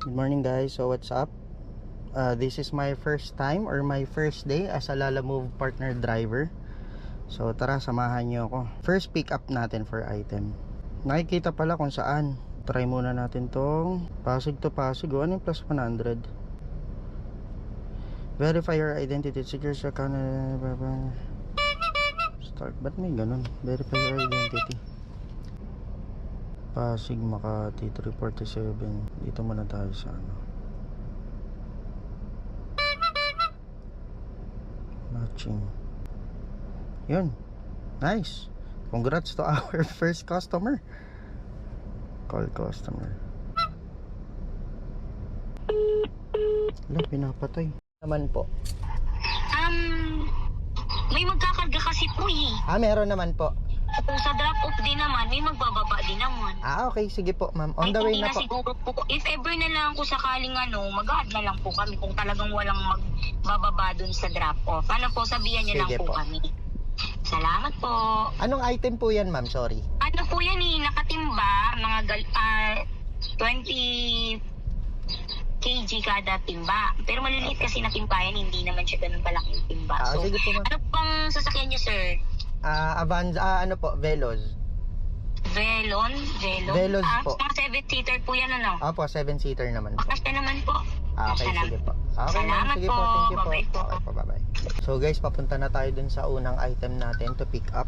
Good morning guys, so what's up? This is my first time or my first day as a Lalamove partner driver. So tara, samahan nyo ako. First pick up natin for item. Nakikita pala kung saan. Try muna natin tong Pasig to Pasig. Ano yung plus 100? Verify your identity. Secure sa Canada. Start. Ba't may ganun? Verify your identity. Pasig, Makati, 347. Dito muna tayo sa ano. Matching. Yun. Nice. Congrats to our first customer. Call customer. Wala, pinapatay. Naman po. May magkakarga kasi po eh. Meron naman po. Kung sa drop-off din naman, may magbababa din naman. Okay, sige po ma'am. On the way na po. Siguro po. If ever na lang kung sakaling mag-add na lang po kami kung talagang walang magbababa dun sa drop-off. Ano po, sabihan niyo lang po kami. Salamat po. Anong item po yan ma'am? Sorry. Ano po yan eh, nakatimba, mga 20 kg kada timba. Pero maliliit kasi na timba yan, hindi naman siya ganun palaking timba. So, sige po ma'am. ano pang sasakyan niyo, sir? Avanza, ano po, Veloz. Veloz po. Mga 7-seater po yan, ano? Opo, 7-seater naman po. Bakas na naman po. Okay, sige po. Okay, Salamat sige po. Thank you po. Bye-bye po. Okay po, bye-bye. So guys, papunta na tayo dun sa unang item natin to pick up.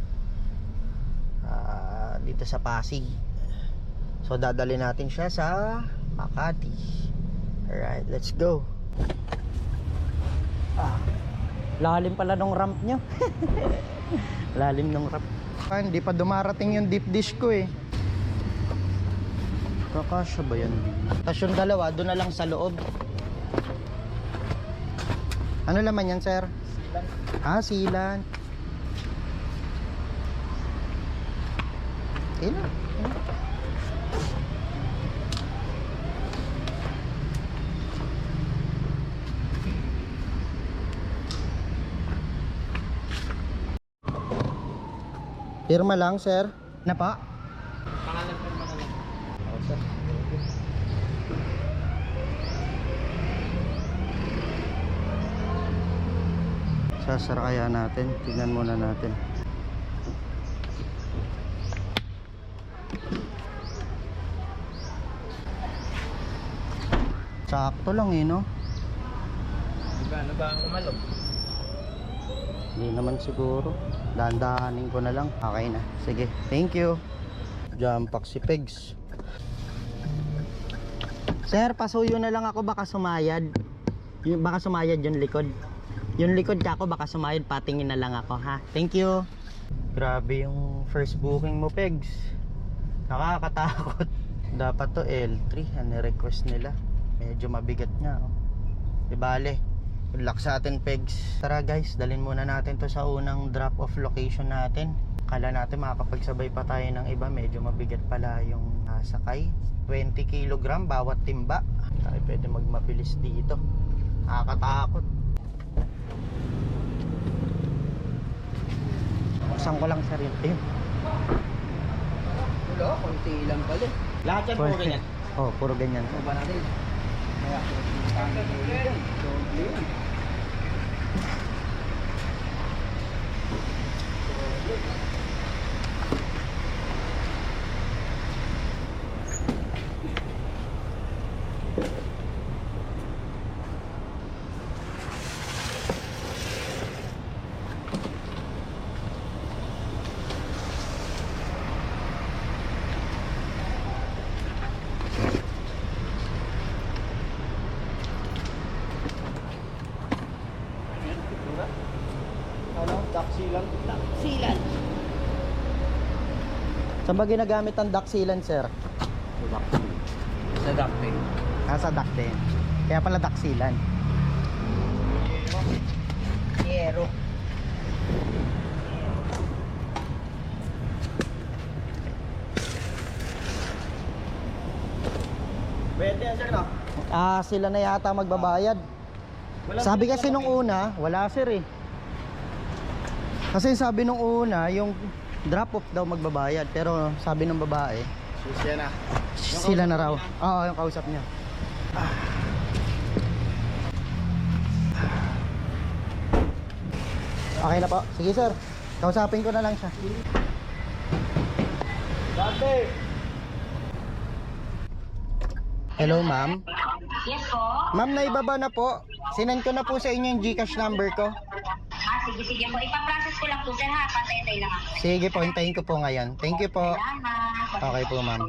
Dito sa Pasig. So dadali natin siya sa Makati. Alright, let's go. Lalim pala nung ramp nyo. Lalim nung ramp. Hindi pa dumarating yung deep dish ko eh. Kakasya ba yan? Tapos yung dalawa, doon na lang sa loob. Ano laman yan, sir? Silan. Silan. Okay na. Pirma lang, sir. Na pa? Pangalan po na lang. Sir. Sasara kaya natin. Tignan muna natin. Sakto lang eh, no? Ano ba ang umalog? Hindi naman siguro. Dahan-dahanin ko na lang. Okay na. Sige. Thank you. Jumpak si Pegs. Sir, pasuyo na lang ako. Baka sumayad. Baka sumayad yung likod. Yung likod kako baka sumayad. Patingin na lang ako, ha? Thank you. Grabe yung first booking mo, Pegs. Nakakatakot. Dapat to L3. Ano request nila? Medyo mabigat nga, oh. Di bale. Good luck sa atin, Pegs. Tara guys, dalhin muna natin to sa unang drop off location natin. Kala natin makakapagsabay pa tayo ng iba. Medyo mabigat pala yung sakay. 20 kg bawat timba. Tayo pwede magmabilis dito. Nakakatakot. Buksan ko lang, sir, yun. Ayun. Wala, konti lang pala. Lahat yan puro ganyan. Oh, puro ganyan. Ano ba natin? Daksilan. Daksilan. Saan ba ginagamit ang daksilan, sir? Sa ducting. Sa ducting. Kaya pala daksilan. Yero. Pwede yan, sir, no? Sila na yata magbabayad. Sabi kasi nung una, wala, sir, eh. Kasi sabi nung una, yung drop off daw magbabayad. Pero sabi ng babae, Siya na. sila na raw. Oo, yung kausap niya. Okay na po. Sige sir. Kausapin ko na lang siya. Dante! Hello ma'am. Yes po. Ma'am, naibaba na po. Sinend ko na po sa inyo yung GCash number ko. Sige po. Ipaprocess ko lang po, sir, ha? Patay-tay lang ako. Sige po, hintayin ko po ngayon. Thank you po. Salamat. Okay po ma'am.